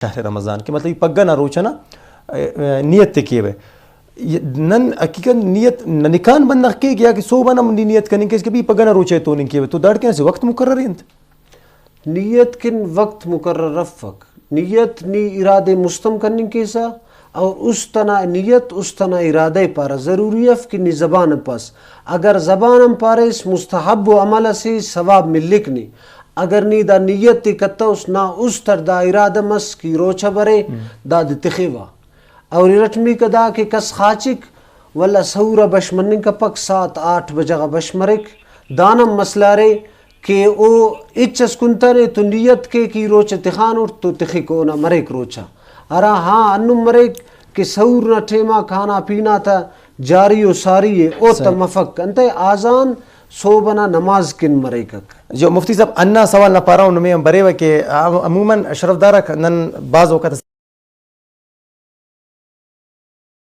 शहर रमज़ान के मतलब पग्गा ना रोचना नियत ते किए नन हकीकत नियत निकान बंद के गया कि सो बना नियत करने के इसके भी पग्गा ना रोचे तो नहीं किए तो दाड़ के से वक्त मुकर्रर इंत नियत किन वक्त मुकर्रर रफक नियत नी इरादे मुस्तम करने के सा और उस तना नियत उस तना इरादे पर ज़रूरी है कि नी ज़बान पास अगर ज़बान पारे इस मुस्तहब व अमल से सवाब मिलक नहीं अगर नी दा नियत कत्ता उस ना उस तर दा इरादा मस की रोचा बरे दा दिखेवा और रटमी कदा के कस खाचिक वल्ला सौरा बशमनिंग का पक 7-8 बजा बशमरिक दानम मसलारे के ओ इच्छस कुंतरे तो नियत के की रोच तिखान और तो तिखी को ना मरेक रोचा अरा हाँ अन्नु मरेक के सौर न ठेमा खाना पीना था जारी और सारी है ओ तमफक अंते आजान सोबना नमाज किन मरेकक जो मुफ्ती साहब अन्ना सवाल ना पा रहा हूँ मैं बरेवा के अमूमन शरफदारा नन बाज वक़्त